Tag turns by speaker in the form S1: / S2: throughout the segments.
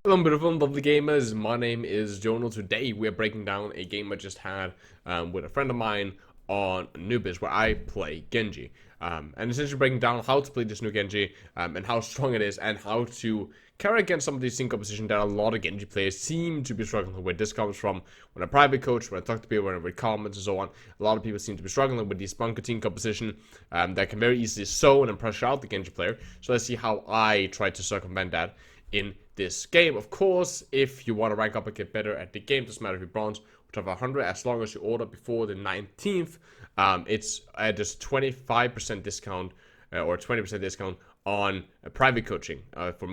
S1: Hello beautiful and lovely gamers, my name is Jonal. Today we are breaking down a game I just had with a friend of mine on Anubis where I play Genji. And essentially breaking down how to play this new Genji and how strong it is and how to carry against some of these team composition that a lot of Genji players seem to be struggling with. This comes from when I private coach, when I talk to people, when I read comments and so on. A lot of people seem to be struggling with these bunker team composition that can very easily zone and pressure out the Genji player. So let's see how I try to circumvent that in this game. Of course, if you want to rank up and get better at the game, doesn't matter if you're bronze, which have 100, as long as you order before the 19th, it's just 25% discount or 20% discount on private coaching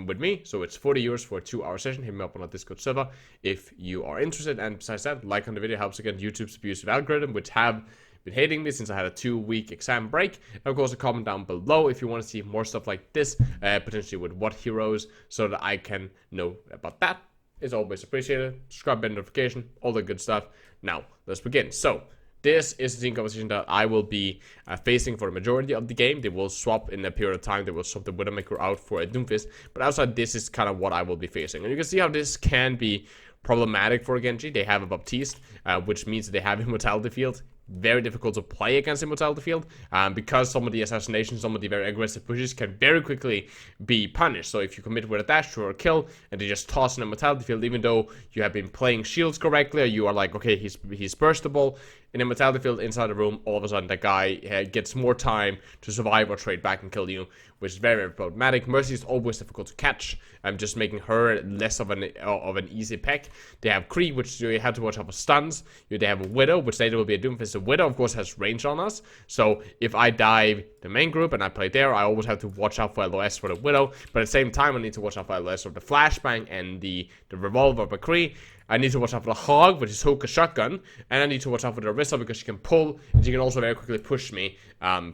S1: with me. So it's 40 euros for a 2-hour session. Hit me up on our Discord server if you are interested. And besides that, like on the video helps against YouTube's abusive algorithm, which have been hating me since I had a 2-week exam break. And of course, a comment down below if you want to see more stuff like this, potentially with what heroes, so that I can know about that. It's always appreciated. Subscribe, bell notification, all the good stuff. Now, let's begin. So, this is the team composition that I will be facing for the majority of the game. They will swap in a period of time. They will swap the Widowmaker out for a Doomfist. But outside, this is kind of what I will be facing. And you can see how this can be problematic for Genji. They have a Baptiste, which means they have Immortality Field. Very difficult to play against Immortality Field because some of the assassinations, some of the very aggressive pushes can very quickly be punished. So if you commit with a dash or a kill and they just toss an Immortality Field, even though you have been playing shields correctly, or you are like, okay, he's burstable, in Immortality Field inside the room, all of a sudden that guy gets more time to survive or trade back and kill you, which is very, very problematic. Mercy is always difficult to catch, just making her less of an easy pick. They have Kree, which you have to watch out for stuns. They have a Widow, which later will be a Doomfist. The Widow, of course, has range on us, so if I dive the main group and I play there, I always have to watch out for LOS for the Widow, but at the same time, I need to watch out for LOS for the Flashbang and the Revolver of a Kree. I need to watch out for the Hog, which is Hookah Shotgun, and I need to watch out for the Orisa because she can pull, and she can also very quickly push me,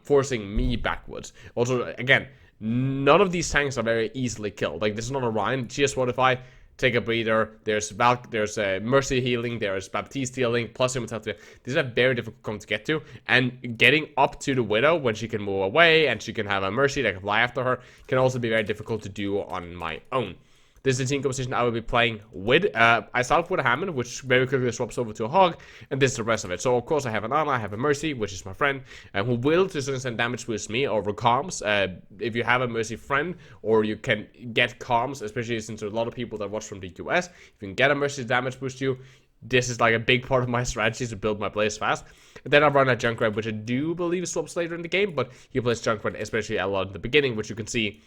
S1: forcing me backwards. Also, again, none of these tanks are very easily killed. Like, this is not a Ryan. Just what if I take a breather? There's Mercy healing, there's Baptiste healing, plus Immortality. These are very difficult to get to, and getting up to the Widow when she can move away and she can have a Mercy that can fly after her can also be very difficult to do on my own. This is the team composition I will be playing with. I start with a Hammond, which very quickly swaps over to a Hog, and this is the rest of it. So, of course, I have an Ana, I have a Mercy, which is my friend, who will, to a certain extent, damage boost me over comms. If you have a Mercy friend, or you can get comms, especially since there are a lot of people that watch from the US, if you can get a Mercy to damage boost you, this is like a big part of my strategy to build my plays fast. And then I run a Junkrat, which I do believe swaps later in the game, but he plays Junkrat especially a lot in the beginning, which you can see.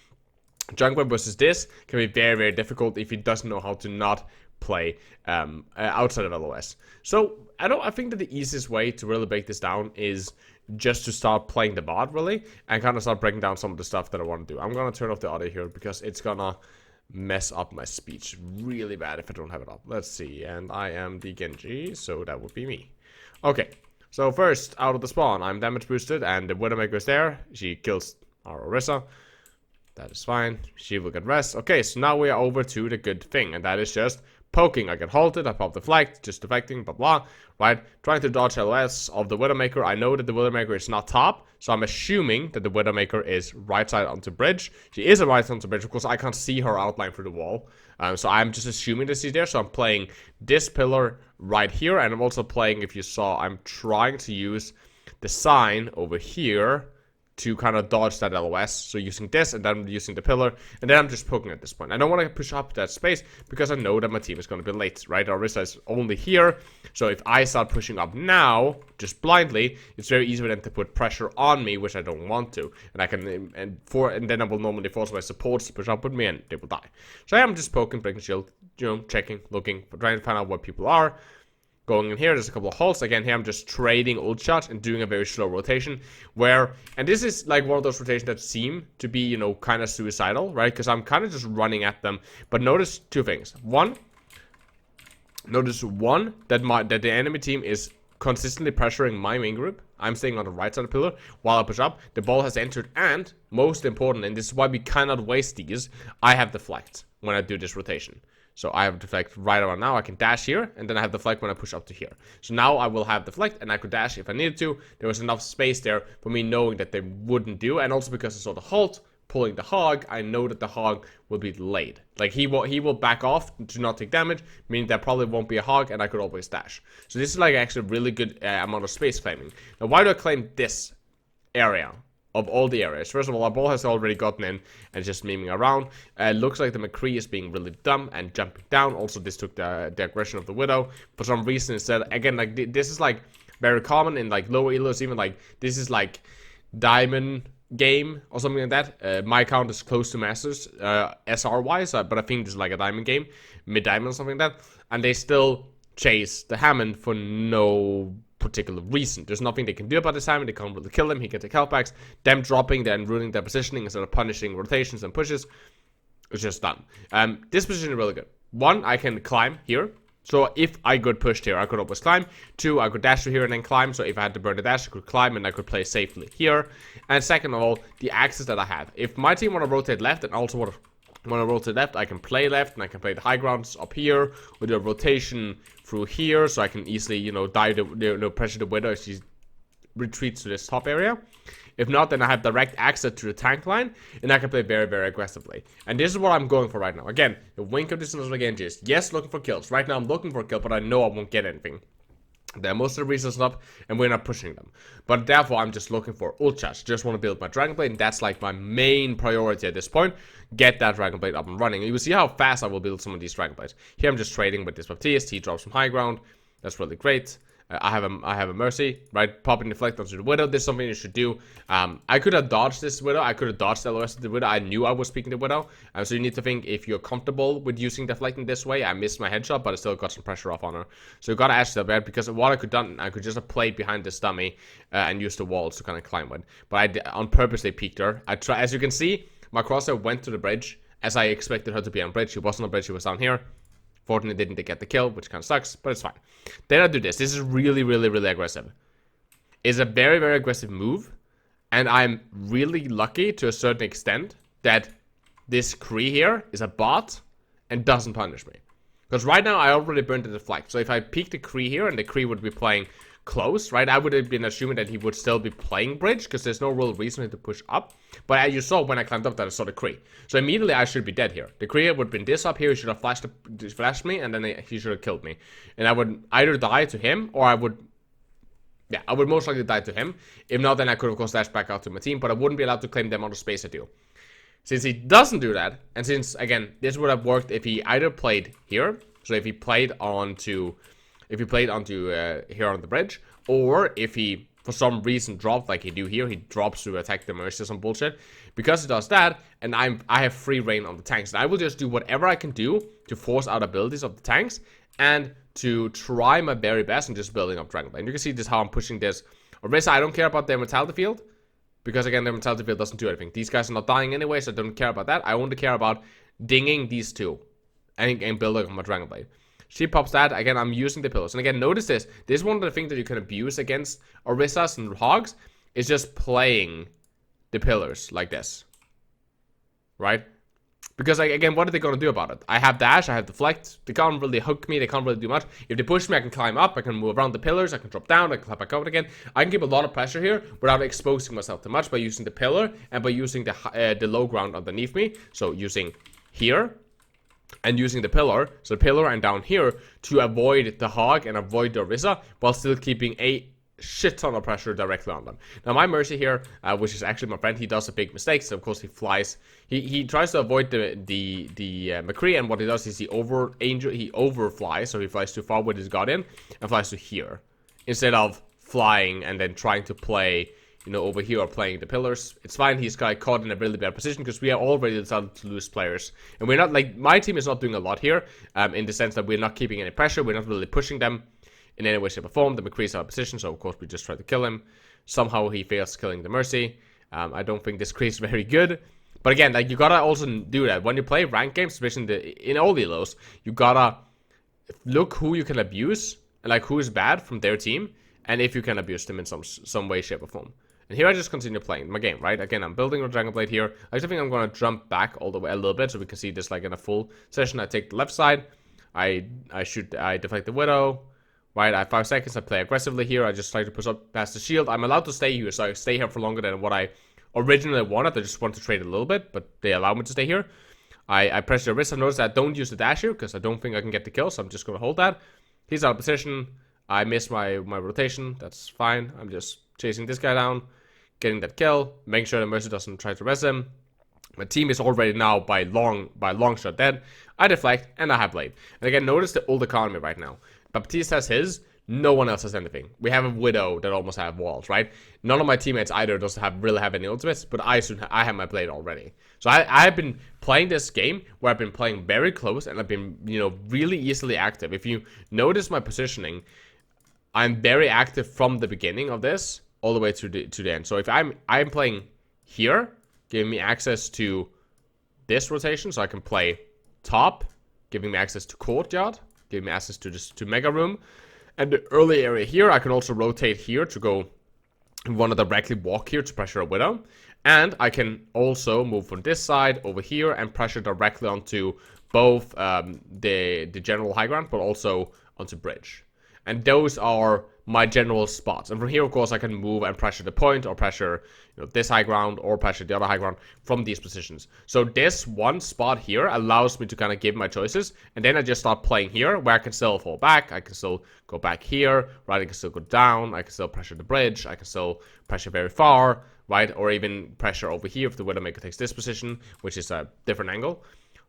S1: Junkrat versus this can be very, very difficult if he doesn't know how to not play outside of LOS. So I think that the easiest way to really break this down is just to start playing the bot, really, and kind of start breaking down some of the stuff that I want to do. I'm gonna turn off the audio here because it's gonna mess up my speech really bad if I don't have it up. Let's see, and I am the Genji, so that would be me. Okay, so first out of the spawn, I'm damage boosted, and the Widowmaker is there. She kills our Orisa. That is fine. She will get rest. Okay, so now we are over to the good thing, and that is just poking. I get halted, I pop the flag, just deflecting, blah blah, right? Trying to dodge LS of the Widowmaker. I know that the Widowmaker is not top, so I'm assuming that the Widowmaker is right side onto bridge. She is a right side onto bridge, of course I can't see her outline through the wall. So I'm just assuming that she's there, so I'm playing this pillar right here, and I'm also playing, if you saw, I'm trying to use the sign over here to kind of dodge that LOS. So using this, and then using the pillar, and then I'm just poking at this point. I don't want to push up that space because I know that my team is going to be late, right? Orisa is only here, so if I start pushing up now, just blindly, it's very easy for them to put pressure on me, which I don't want to, and I can, and then I will normally force my supports to push up with me, and they will die. So I am just poking, breaking shield, checking, looking, trying to find out where people are. Going in here, there's a couple of halts. Again, here I'm just trading ult shots and doing a very slow rotation. And this is like one of those rotations that seem to be, kind of suicidal, right? Because I'm kind of just running at them. But notice two things. Notice one, that the enemy team is consistently pressuring my main group. I'm staying on the right side of the pillar while I push up. The ball has entered, and most important, and this is why we cannot waste these, I have deflect when I do this rotation. So I have deflect right around now. I can dash here, and then I have deflect when I push up to here. So now I will have deflect, and I could dash if I needed to. There was enough space there for me knowing that they wouldn't do, and also because I saw the halt pulling the hog, I know that the hog will be delayed. Like he will back off to not take damage, meaning there probably won't be a hog, and I could always dash. So this is like actually a really good amount of space claiming. Now why do I claim this area of all the areas? First of all, our ball has already gotten in and just memeing around. Looks like the McCree is being really dumb and jumping down. Also, this took the aggression of the Widow. For some reason, instead, again, like this is like very common in like lower elos, even like this is like diamond game or something like that. My account is close to Masters, SR wise, but I think this is like a diamond game, mid diamond or something like that. And they still chase the Hammond for no particular reason. There's nothing they can do about this Hammond. They can't really kill him. He can take health packs. Them dropping, then ruining their positioning instead of punishing rotations and pushes. It's just done. This position is really good. One, I can climb here. So if I got pushed here, I could always climb. Two, I could dash to here and then climb. So if I had to burn the dash, I could climb and I could play safely here. And second of all, the access that I have. If my team want to rotate left and also want to rotate left, I can play left and I can play the high grounds up here with a rotation through here. So I can easily, you know, pressure the Widow as she retreats to this top area. If not, then I have direct access to the tank line, and I can play very, very aggressively. And this is what I'm going for right now. Again, the wink of distance of Genji is, yes, looking for kills. Right now, I'm looking for a kill, but I know I won't get anything. They're most of the reasons up, and we're not pushing them. But therefore, I'm just looking for ultras. Just want to build my Dragon Blade, and that's like my main priority at this point. Get that Dragon Blade up and running. And you will see how fast I will build some of these Dragon Blades. Here, I'm just trading with this Baptiste. He drops some high ground. That's really great. I have a Mercy, right? Popping Deflect onto the Widow. This is something you should do. I could have dodged this Widow. I could have dodged the rest of the Widow. I knew I was picking the Widow. So you need to think if you're comfortable with using Deflect in this way. I missed my headshot, but I still got some pressure off on her. So you gotta ask that bad, because what I could done, I could just have played behind this dummy and use the walls to kind of climb with. But I on purpose they peeked her. As you can see, my crosshair went to the bridge as I expected her to be on bridge. She wasn't on bridge. She was down here. Fortunately, didn't get the kill, which kind of sucks, but it's fine. Then I do this. This is really, really, really aggressive. It's a very, very aggressive move, and I'm really lucky to a certain extent that this Kree here is a bot and doesn't punish me. Because right now, I already burned the deflect. So if I peek the Kree here and the Kree would be playing close, right? I would have been assuming that he would still be playing bridge because there's no real reason for him to push up. But as you saw when I climbed up that I saw the Kree. So immediately I should be dead here. The Kree would have been this up here. He should have flashed me, and then he should have killed me. And I would either die to him, or I would most likely die to him. If not, then I could of course dash back out to my team, but I wouldn't be allowed to claim the amount of space I do. Since he doesn't do that, and since again this would have worked if he either played here, so if he played onto here on the bridge, or if he for some reason dropped like he do here, he drops to attack the Mercy or some bullshit. Because he does that, and I have free reign on the tanks, and I will just do whatever I can do to force out abilities of the tanks and to try my very best and just building up Dragon Blade. And you can see this how I'm pushing this. Orisa, I don't care about their Mentality Field, because again, their Mentality Field doesn't do anything. These guys are not dying anyway, so I don't care about that. I only care about dinging these two and building up my Dragon Blade. She pops that. Again, I'm using the pillars. And again, notice this. This is one of the things that you can abuse against Orisas and Hogs, is just playing the pillars like this. Right? Because, like, again, what are they going to do about it? I have dash, I have deflect. They can't really hook me. They can't really do much. If they push me, I can climb up. I can move around the pillars. I can drop down. I can climb back up again. I can keep a lot of pressure here without exposing myself too much by using the pillar and by using the low ground underneath me. So using here and using the pillar, so the pillar and down here, to avoid the hog and avoid the Orisa while still keeping a shit ton of pressure directly on them. Now my Mercy here, which is actually my friend, he does a big mistake. So of course he flies, he tries to avoid the McCree, and what he does is he overflies, so he flies too far with his Guardian and flies to here instead of flying and then trying to play, you know, over here or playing the pillars. It's fine. He's got caught in a really bad position because we are already started to lose players, and we're not, like, my team is not doing a lot here, in the sense that we're not keeping any pressure. We're not really pushing them in any way, shape, or form. The McCree's out of position, so of course we just try to kill him. Somehow he fails killing the Mercy. I don't think this Kree is very good. But again, like, you gotta also do that. When you play ranked games, especially in all the elos, you gotta look who you can abuse, and like who is bad from their team, and if you can abuse them in some way, shape, or form. And here I just continue playing my game, right? Again, I'm building a Dragon Blade here. I just think I'm gonna jump back all the way a little bit so we can see this like in a full session. I take the left side. I deflect the Widow. Right, I have 5 seconds, I play aggressively here, I just try to push up past the shield. I'm allowed to stay here, so I stay here for longer than what I originally wanted. I just want to trade a little bit, but they allow me to stay here. I press the wrist. I notice that I don't use the dash here because I don't think I can get the kill, so I'm just going to hold that. He's out of position. I missed my rotation. That's fine. I'm just chasing this guy down, getting that kill, making sure the Mercy doesn't try to res him. My team is already now by long shot dead. I deflect, and I have Blade. And again, notice the old economy right now. Baptiste has his, no one else has anything. We have a Widow that almost have walls, right? None of my teammates either doesn't really have any ultimates, but I have my Blade already. So I've been playing this game where I've been playing very close, and I've been, really easily active. If you notice my positioning, I'm very active from the beginning of this all the way to the end. So if I'm playing here, giving me access to this rotation, so I can play top, giving me access to courtyard, giving me access to mega room, and the early area here, I can also rotate here to go want to directly walk here to pressure a Widow, and I can also move from this side over here and pressure directly onto both the general high ground, but also onto bridge. And those are my general spots. And from here, of course, I can move and pressure the point, or pressure this high ground, or pressure the other high ground from these positions. So this one spot here allows me to kind of give my choices. And then I just start playing here, where I can still fall back. I can still go back here, right? I can still go down. I can still pressure the bridge. I can still pressure very far, right? Or even pressure over here if the Widowmaker takes this position, which is a different angle.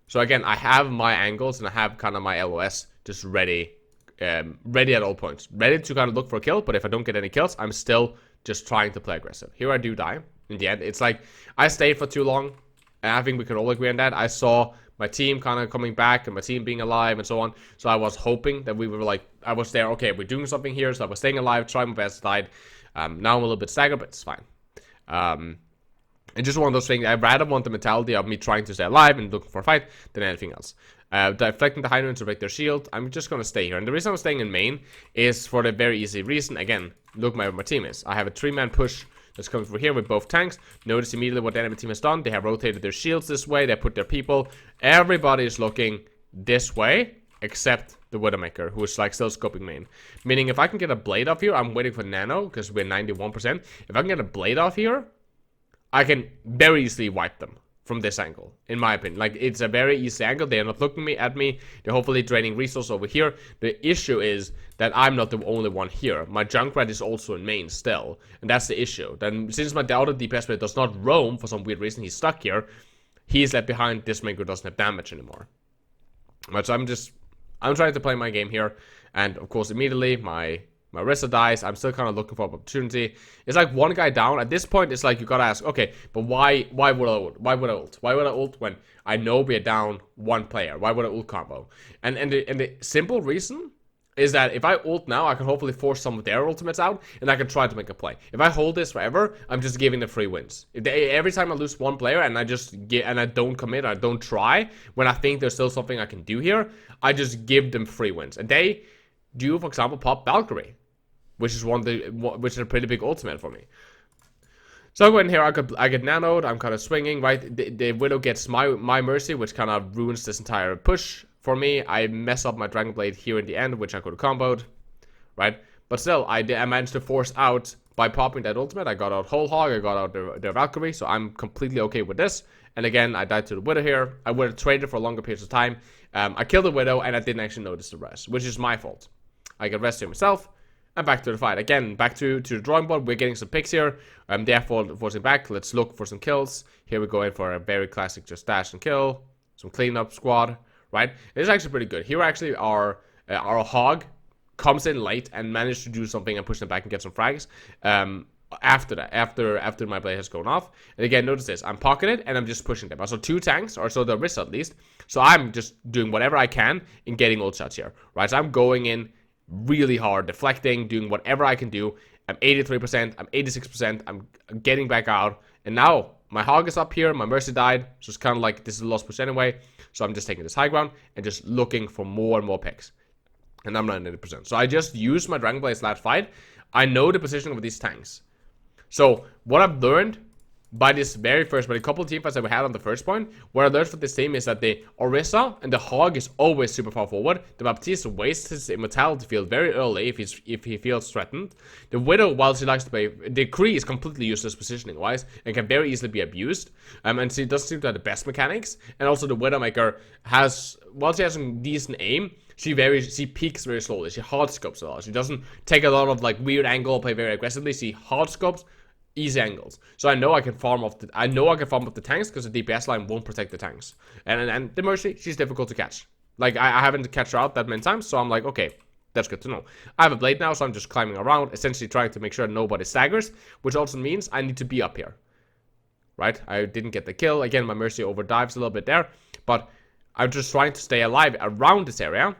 S1: So again, I have my angles, and I have kind of my LOS just ready at all points, ready to kind of look for a kill. But if I don't get any kills, I'm still just trying to play aggressive. Here I do die in the end. It's like I stayed for too long, and I think we can all agree on that. I saw my team kind of coming back and my team being alive and so on, so I was hoping that we were like, I was there, okay, we're doing something here, so I was staying alive, trying my best. Died. Now I'm a little bit staggered, but it's fine. And just one of those things, I rather want the mentality of me trying to stay alive and looking for a fight than anything else. Deflecting the high noon to break their shield. I'm just going to stay here. And the reason I'm staying in main is for the very easy reason. Again, look where my team is. I have a 3-man push that's coming through here with both tanks. Notice immediately what the enemy team has done. They have rotated their shields this way. They put their people. Everybody is looking this way except the Widowmaker, who is like still scoping main. Meaning if I can get a blade off here, I'm waiting for nano because we're 91%. If I can get a blade off here, I can very easily wipe them from this angle, in my opinion. Like, it's a very easy angle. They are not looking at me. They're hopefully draining resource over here. The issue is that I'm not the only one here. My Junkrat is also in main still, and that's the issue. Then, since my other DPS player does not roam for some weird reason, he's stuck here. He's left behind. This maker doesn't have damage anymore. But so I'm trying to play my game here, and of course, immediately my Rissa dies. I'm still kind of looking for an opportunity. It's like one guy down. At this point, it's like you gotta ask, okay, but why would I ult? Why would I ult? Why would I ult when I know we're down one player? Why would I ult combo? And the simple reason is that if I ult now, I can hopefully force some of their ultimates out, and I can try to make a play. If I hold this forever, I'm just giving the free wins. Every time I lose one player and I don't commit, I don't try, when I think there's still something I can do here, I just give them free wins. And they do, for example, pop Valkyrie, which is which is a pretty big ultimate for me. So I go in here, I get nanoed, I'm kind of swinging, right? The Widow gets my Mercy, which kind of ruins this entire push for me. I mess up my Dragon Blade here in the end, which I could have comboed, right? But still, I managed to force out, by popping that ultimate, I got out Whole Hog, I got out the Valkyrie, so I'm completely okay with this. And again, I died to the Widow here. I would have traded for longer periods of time. I killed the Widow, and I didn't actually notice the rest, which is my fault. I get rest to myself, and back to the fight. Again, back to the drawing board. We're getting some picks here. Therefore, forcing back. Let's look for some kills. Here we go in for a very classic just dash and kill. Some cleanup squad, right? It's actually pretty good. Here actually our Hog comes in late and managed to do something and push them back and get some frags. After that, after my blade has gone off. And again, notice this. I'm pocketed and I'm just pushing them. I saw 2 tanks, or so the wrist at least. So I'm just doing whatever I can in getting ult shots here, right? So I'm going in really hard, deflecting, doing whatever I can do. I'm 83%, I'm 86%, I'm getting back out, and now my Hog is up here, my Mercy died, so it's kind of like this is a lost push anyway, so I'm just taking this high ground and just looking for more and more picks, and I'm 90%. So I just used my Dragon Blade last fight. I know the position of these tanks, so what I've learned by this very first, but a couple of teamfights that we had on the first point, what I learned from this team is that the Orisa and the Hog is always super far forward. The Baptiste wastes his immortality field very early if he feels threatened. The Widow, while she likes to play, the Kree is completely useless positioning wise and can very easily be abused. And she doesn't seem to have the best mechanics. And also the Widowmaker has, while she has some decent aim, she peaks very slowly. She hard scopes a lot. She doesn't take a lot of like weird angle, play very aggressively. She hard scopes, easy angles. So I know I can farm off the tanks because the DPS line won't protect the tanks. And the Mercy, she's difficult to catch. Like I haven't catch her out that many times, so I'm like, okay, that's good to know. I have a blade now, so I'm just climbing around, essentially trying to make sure nobody staggers, which also means I need to be up here. Right? I didn't get the kill. Again, my Mercy overdives a little bit there, but I'm just trying to stay alive around this area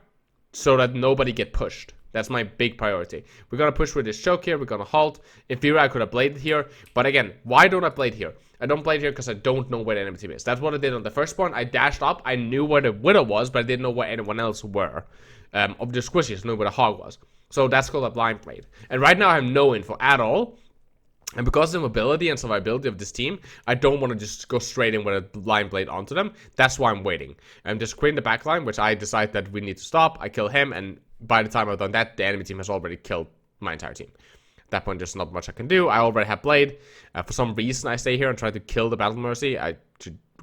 S1: so that nobody get pushed. That's my big priority. We're going to push with this choke here. We're going to halt. In theory, I could have bladed here. But again, why don't I blade here? I don't blade here because I don't know where the enemy team is. That's what I did on the first point. I dashed up. I knew where the Widow was, but I didn't know where anyone else were. Of the squishies, I knew where the Hog was. So that's called a blind blade. And right now, I have no info at all. And because of the mobility and survivability of this team, I don't want to just go straight in with a blind blade onto them. That's why I'm waiting. I'm just creating the backline, which I decide that we need to stop. I kill him, and by the time I've done that, the enemy team has already killed my entire team. At that point, there's not much I can do. I already have blade. For some reason, I stay here and try to kill the Battle Mercy. I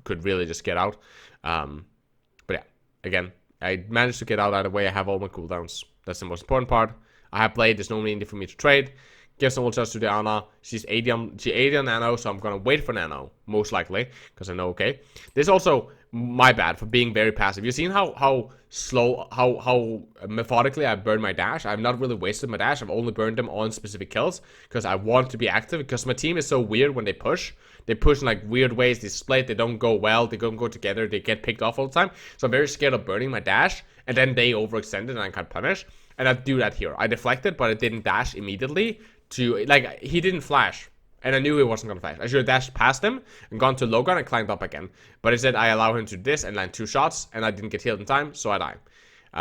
S1: could really just get out. But yeah, again, I managed to get out either way. I have all my cooldowns. That's the most important part. I have blade. There's no need for me to trade. Give some ultras to the Ana. She's 80 on Nano, so I'm gonna wait for Nano, most likely, because I know, okay. This is also my bad for being very passive. You've seen how slow, how methodically I burn my dash. I've not really wasted my dash. I've only burned them on specific kills, because I want to be active, because my team is so weird when they push. They push in like weird ways, they split, they don't go well, they don't go together, they get picked off all the time. So I'm very scared of burning my dash, and then they overextended and I can't punish. And I do that here. I deflected, but I didn't dash immediately. Like, he didn't flash, and I knew he wasn't gonna flash. I should have dashed past him and gone to low ground and climbed up again, but instead I allow him to do this and land 2 shots, and I didn't get healed in time, so I die,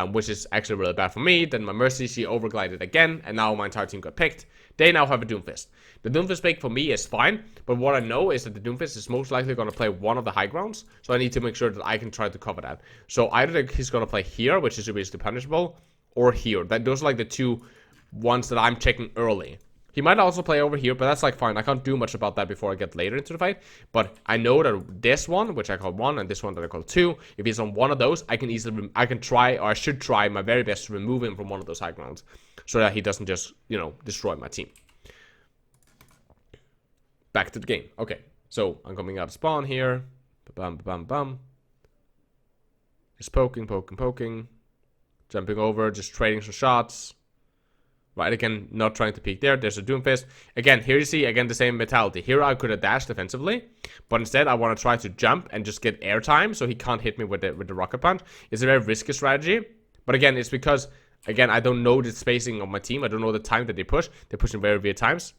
S1: which is actually really bad for me. Then my Mercy, she overglided again, and now my entire team got picked. They now have a Doomfist. The Doomfist pick for me is fine, but what I know is that the Doomfist is most likely going to play one of the high grounds, so I need to make sure that I can try to cover that. So either he's going to play here, which is basically punishable, or here. Those are like the 2 ones that I'm checking early. He might also play over here, but that's like fine. I can't do much about that before I get later into the fight. But I know that this one, which I call 1, and this one that I call 2, if he's on one of those, I can try, or I should try my very best to remove him from one of those high grounds, so that he doesn't just, you know, destroy my team. Back to the game. Okay, so I'm coming out of spawn here. Bam, bam, bam. Just poking. Jumping over, just trading some shots. Right, again, not trying to peek there. There's a Doomfist. Again, here you see, again, the same mentality. Here I could have dashed defensively, but instead I want to try to jump and just get airtime so he can't hit me with the rocket punch. It's a very risky strategy, but again, it's because, again, I don't know the spacing of my team. I don't know the time that they push. They're pushing very weird times.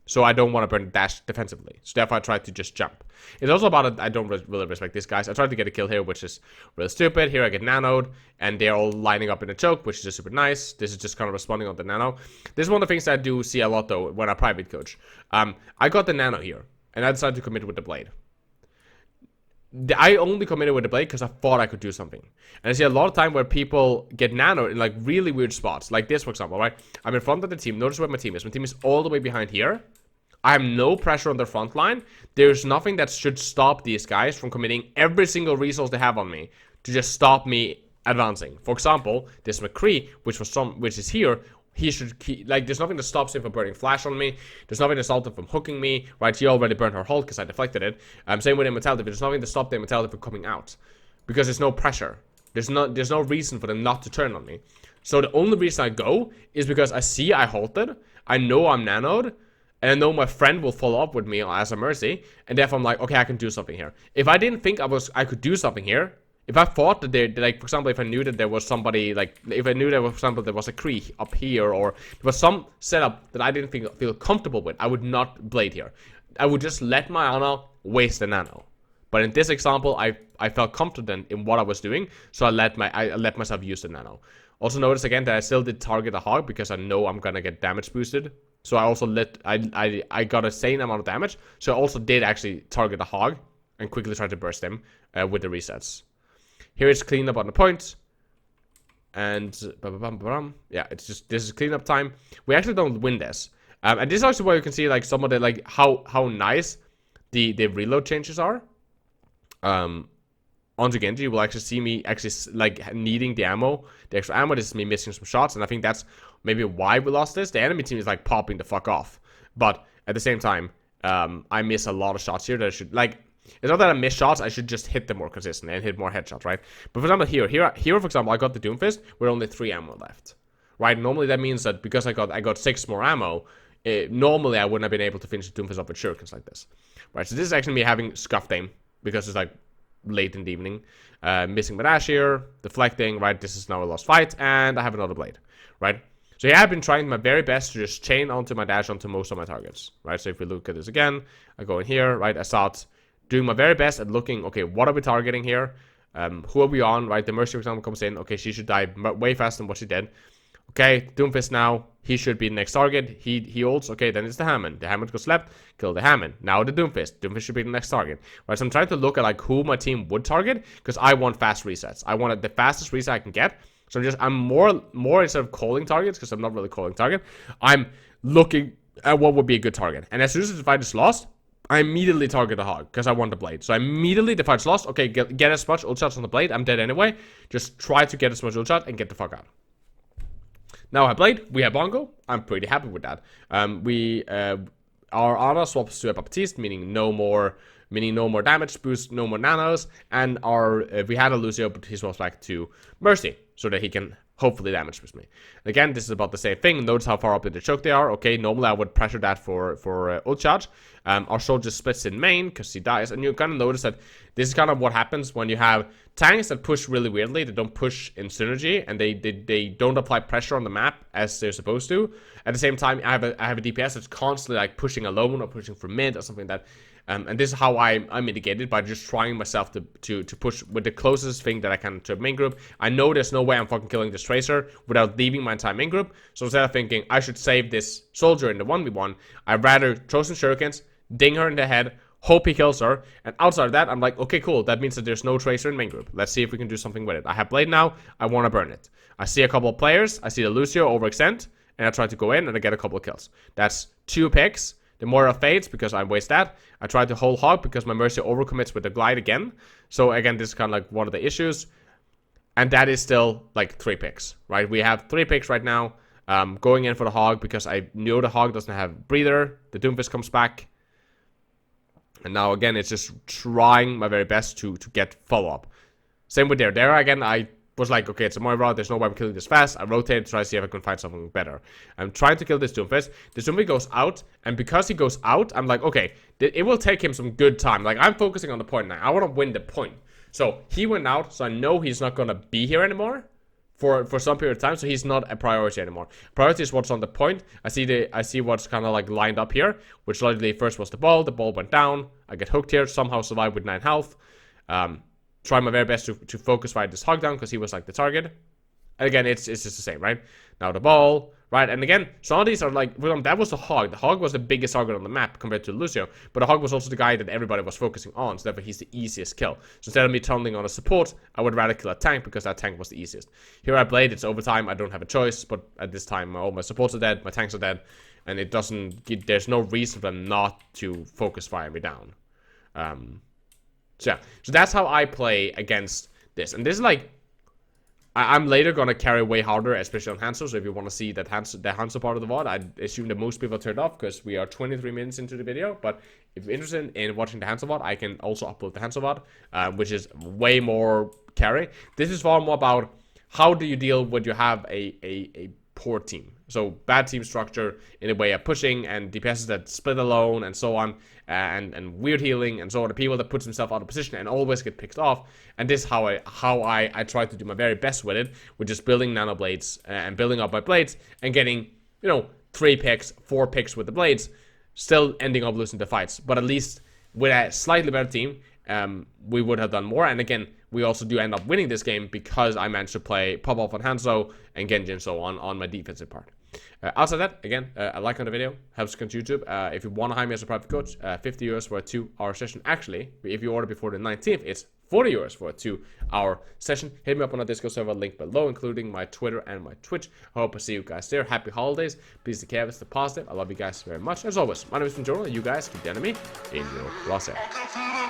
S1: So I don't want to burn dash defensively. So therefore I try to just jump. It's also about it, I don't really respect these guys. I tried to get a kill here, which is really stupid. Here I get nanoed, and they're all lining up in a choke, which is just super nice. This is just kind of responding on the nano. This is one of the things I do see a lot, though, when I private coach. I got the nano here, and I decided to commit with the blade. I only committed with the blade because I thought I could do something. And I see a lot of time where people get nanoed in like really weird spots. Like this, for example, right? I'm in front of the team. Notice where my team is. My team is all the way behind here. I have no pressure on the front line. There's nothing that should stop these guys from committing every single resource they have on me to just stop me advancing. For example, this McCree, which is here, he should keep, like, there's nothing that stops him from burning flash on me. There's nothing that stops him from hooking me, right? She already burned her hold because I deflected it. Same with immortality. There's nothing to stop the immortality from coming out because there's no pressure. There's no reason for them not to turn on me. So the only reason I go is because I see I halted. I know I'm nanoed. And I know my friend will follow up with me as a mercy, and therefore I'm like, okay, I can do something here. If I didn't think I could do something here, if I thought that like, for example, if I knew that there was somebody, like, if I knew that, for example, there was a Kree up here, or there was some setup that I didn't feel comfortable with, I would not blade here. I would just let my Ana waste the nano. But in this example, I felt confident in what I was doing, so I let myself use the nano. Also notice again that I still did target a hog because I know I'm gonna get damage boosted So I also I got a sane amount of damage. So I also did actually target the hog and quickly try to burst him with the resets. Here it's cleanup on the point. And yeah, it's just, this is cleanup time. We actually don't win this. And this is also where you can see like some of the like how nice the reload changes are. Onto Genji, you will actually see me actually like needing the ammo, the extra ammo. This is me missing some shots, and I think that's maybe why we lost this. The enemy team is like popping the fuck off, but at the same time, I miss a lot of shots here that I should like. It's not that I miss shots, I should just hit them more consistently and hit more headshots, right? But for example, here, for example, I got the Doomfist with only 3 ammo left, right? Normally that means that because I got 6 more ammo, normally I wouldn't have been able to finish the Doomfist up with shurikens like this, right? So this is actually me having scuffed aim because it's like late in the evening, missing my dash here, deflecting, right? This is now a lost fight, and I have another blade, right? So yeah, I've been trying my very best to just chain onto my dash onto most of my targets, right? So if we look at this again, I go in here, right? I start doing my very best at looking, okay, what are we targeting here? Who are we on, right? The Mercy, for example, comes in. Okay, she should die way faster than what she did. Okay, Doomfist now. He should be the next target. He ults. Okay, then it's the Hammond. The Hammond goes left. Kill the Hammond. Now the Doomfist. Doomfist should be the next target. Right, so I'm trying to look at like who my team would target because I want fast resets. I want the fastest reset I can get. So I'm more instead of calling targets, because I'm not really calling target, I'm looking at what would be a good target. And as soon as the fight is lost, I immediately target the hog because I want the blade. So I immediately, the fight's lost. Okay, get as much ult shots on the blade. I'm dead anyway. Just try to get as much ult shot and get the fuck out. Now I have blade. We have bongo. I'm pretty happy with that. Our Ana swaps to a Baptiste, meaning no more damage boost, no more nanos, and we had a Lucio, but he swaps back to Mercy so that he can hopefully damage boost me. And again, this is about the same thing. Notice how far up in the choke they are. Okay, normally I would pressure that for ult charge. Our soldier splits in main because he dies, and you kind of notice that this is kind of what happens when you have tanks that push really weirdly. They don't push in synergy, and they don't apply pressure on the map as they're supposed to. At the same time, I have a DPS that's constantly like pushing alone or pushing from mid or something like that. And this is how I mitigate it, by just trying myself to push with the closest thing that I can to a main group. I know there's no way I'm fucking killing this Tracer without leaving my entire main group. So instead of thinking I should save this soldier in the 1v1, I'd rather throw some shurikens, ding her in the head, hope he kills her, and outside of that, I'm like, okay, cool, that means that there's no Tracer in main group. Let's see if we can do something with it. I have blade now, I want to burn it. I see a couple of players, I see the Lucio overextend, and I try to go in and I get a couple of kills. That's 2 picks. The Moira fades because I waste that. I try to hold hog because my Mercy overcommits with the glide again. So again, this is kind of like one of the issues. And that is still like 3 picks, right? We have 3 picks right now. Going in for the hog because I know the hog doesn't have breather. The Doomfist comes back. And now again, it's just trying my very best to get follow-up. Same with there. There again, I was like, okay, it's a Moira, there's no way I'm killing this fast. I rotate to try to see if I can find something better. I'm trying to kill this Doomfist. The zombie goes out, and because he goes out, I'm like, okay, it will take him some good time. Like, I'm focusing on the point now. I want to win the point. So he went out, so I know he's not going to be here anymore for some period of time, so he's not a priority anymore. Priority is what's on the point. I see what's kind of like lined up here, which literally first was the ball went down. I get hooked here, somehow survive with 9 health. Try my very best to focus fight this hog down because he was like the target. And again, it's just the same, right? Now the ball, right? And again, some of these are like, well, that was the hog. The hog was the biggest target on the map compared to Lucio, but the hog was also the guy that everybody was focusing on, so therefore he's the easiest kill. So instead of me tunneling on a support, I would rather kill a tank because that tank was the easiest. Here I played, it's overtime, I don't have a choice, but at this time all my supports are dead, my tanks are dead, and there's no reason for them not to focus fire me down. So yeah, so that's how I play against this. And this is like, I'm later going to carry way harder, especially on Hanzo. So if you want to see that the Hanzo part of the VOD, I assume that most people turned off because we are 23 minutes into the video. But if you're interested in watching the Hanzo VOD, I can also upload the Hanzo VOD, which is way more carry. This is far more about how do you deal when you have a poor team. So bad team structure in a way of pushing and DPSs that split alone and so on, and weird healing and so on. The people that puts themselves out of position and always get picked off. And this is how I try to do my very best with it, which is building nano blades and building up my blades and getting 3 picks, 4 picks with the blades, still ending up losing the fights. But at least with a slightly better team, we would have done more. And again, we also do end up winning this game because I managed to pop off on Hanzo and Genji and so on my defensive part. Outside that, again, a like on the video helps continue YouTube. If you want to hire me as a private coach, 50 euros for a 2-hour session. Actually, if you order before the 19th, it's 40 euros for a 2-hour session. Hit me up on the Discord server link below, including my Twitter and my Twitch. I hope I see you guys there. Happy holidays. Please take care of stay positive. I love you guys very much. As always, my name is Jonal, and you guys keep the enemy in your crosshair.